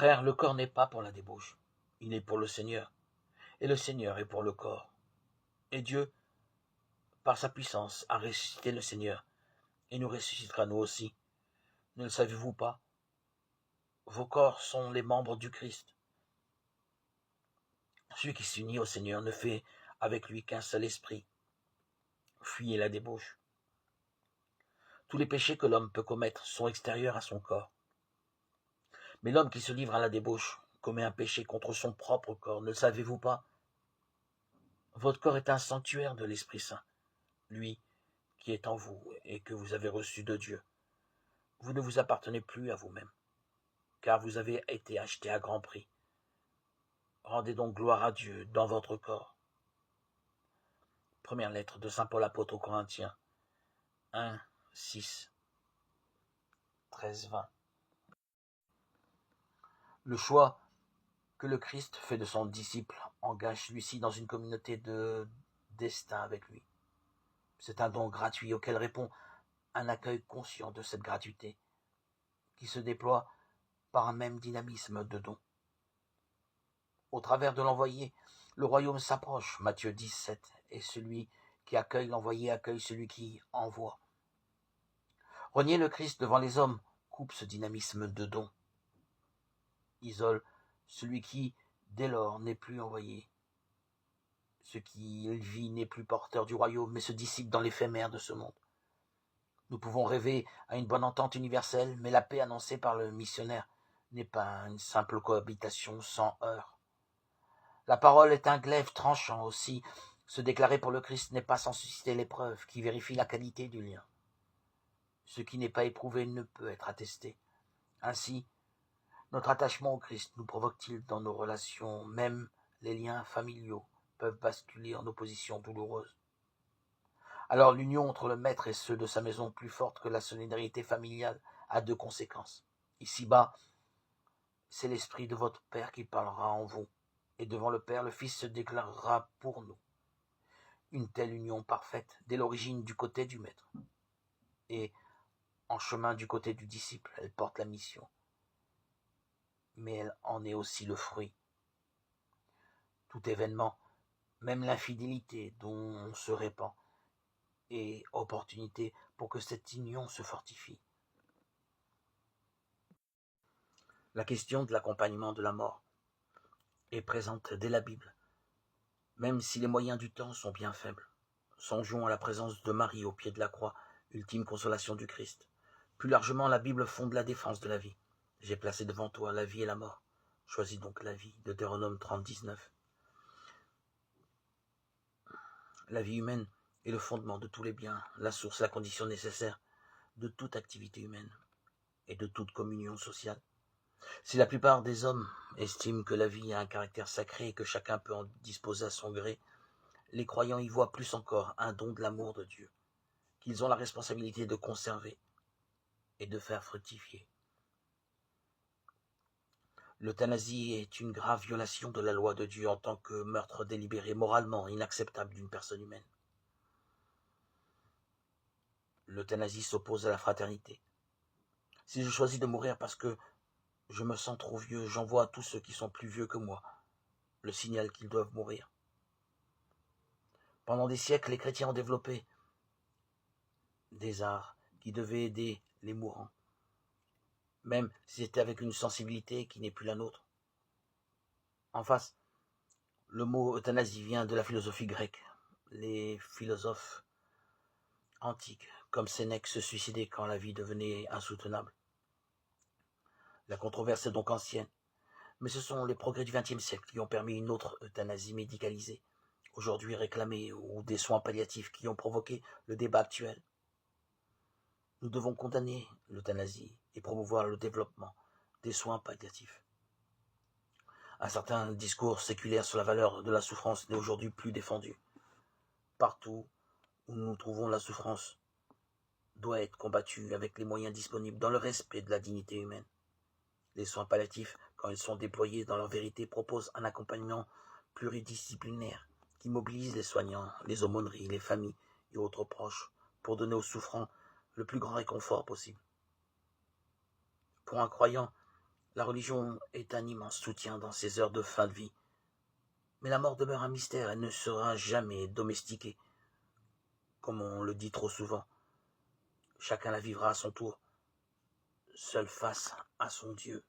Frère, le corps n'est pas pour la débauche, il est pour le Seigneur, et le Seigneur est pour le corps. Et Dieu, par sa puissance, a ressuscité le Seigneur, et nous ressuscitera nous aussi. Ne le savez-vous pas? Vos corps sont les membres du Christ. Celui qui s'unit au Seigneur ne fait avec lui qu'un seul esprit. Fuyez la débauche. Tous les péchés que l'homme peut commettre sont extérieurs à son corps. Mais l'homme qui se livre à la débauche commet un péché contre son propre corps. Ne le savez-vous pas? Votre corps est un sanctuaire de l'Esprit Saint, lui qui est en vous et que vous avez reçu de Dieu. Vous ne vous appartenez plus à vous-même, car vous avez été acheté à grand prix. Rendez donc gloire à Dieu dans votre corps. Première lettre de saint Paul apôtre aux Corinthiens, 1, 6, 13, 20. Le choix que le Christ fait de son disciple engage celui-ci dans une communauté de destin avec lui. C'est un don gratuit auquel répond un accueil conscient de cette gratuité, qui se déploie par un même dynamisme de don. Au travers de l'envoyé, le royaume s'approche, Matthieu 17, et celui qui accueille l'envoyé accueille celui qui envoie. Renier le Christ devant les hommes coupe ce dynamisme de don, isole celui qui, dès lors, n'est plus envoyé. Ce qu'il vit n'est plus porteur du royaume, mais se dissipe dans l'éphémère de ce monde. Nous pouvons rêver à une bonne entente universelle, mais la paix annoncée par le missionnaire n'est pas une simple cohabitation sans heurts. La parole est un glaive tranchant aussi. Se déclarer pour le Christ n'est pas sans susciter l'épreuve qui vérifie la qualité du lien. Ce qui n'est pas éprouvé ne peut être attesté. Ainsi, notre attachement au Christ nous provoque-t-il dans nos relations, même les liens familiaux peuvent basculer en opposition douloureuse. Alors l'union entre le maître et ceux de sa maison, plus forte que la solidarité familiale, a deux conséquences. Ici-bas, c'est l'esprit de votre Père qui parlera en vous, et devant le Père, le Fils se déclarera pour nous. Une telle union parfaite, dès l'origine du côté du maître, et en chemin du côté du disciple, elle porte la mission. Mais elle en est aussi le fruit. Tout événement, même l'infidélité dont on se répand, est opportunité pour que cette union se fortifie. La question de l'accompagnement de la mort est présente dès la Bible, même si les moyens du temps sont bien faibles. Songeons à la présence de Marie au pied de la croix, ultime consolation du Christ. Plus largement, la Bible fonde la défense de la vie. J'ai placé devant toi la vie et la mort. Choisis donc la vie, de Deutéronome 30, 19. La vie humaine est le fondement de tous les biens, la source, la condition nécessaire de toute activité humaine et de toute communion sociale. Si la plupart des hommes estiment que la vie a un caractère sacré et que chacun peut en disposer à son gré, les croyants y voient plus encore un don de l'amour de Dieu, qu'ils ont la responsabilité de conserver et de faire fructifier. L'euthanasie est une grave violation de la loi de Dieu en tant que meurtre délibéré moralement inacceptable d'une personne humaine. L'euthanasie s'oppose à la fraternité. Si je choisis de mourir parce que je me sens trop vieux, j'envoie à tous ceux qui sont plus vieux que moi le signal qu'ils doivent mourir. Pendant des siècles, les chrétiens ont développé des arts qui devaient aider les mourants, même si c'était avec une sensibilité qui n'est plus la nôtre. En face, le mot euthanasie vient de la philosophie grecque. Les philosophes antiques, comme Sénèque, se suicidaient quand la vie devenait insoutenable. La controverse est donc ancienne, mais ce sont les progrès du XXe siècle qui ont permis une autre euthanasie médicalisée, aujourd'hui réclamée, ou des soins palliatifs qui ont provoqué le débat actuel. Nous devons condamner l'euthanasie et promouvoir le développement des soins palliatifs. Un certain discours séculaire sur la valeur de la souffrance n'est aujourd'hui plus défendu. Partout où nous trouvons la souffrance doit être combattue avec les moyens disponibles dans le respect de la dignité humaine. Les soins palliatifs, quand ils sont déployés dans leur vérité, proposent un accompagnement pluridisciplinaire qui mobilise les soignants, les aumôneries, les familles et autres proches pour donner aux souffrants le plus grand réconfort possible. Pour un croyant, La religion est un immense soutien dans ces heures de fin de vie. Mais la mort demeure un mystère, elle ne sera jamais domestiquée, comme on le dit trop souvent. Chacun la vivra à son tour, seul face à son Dieu.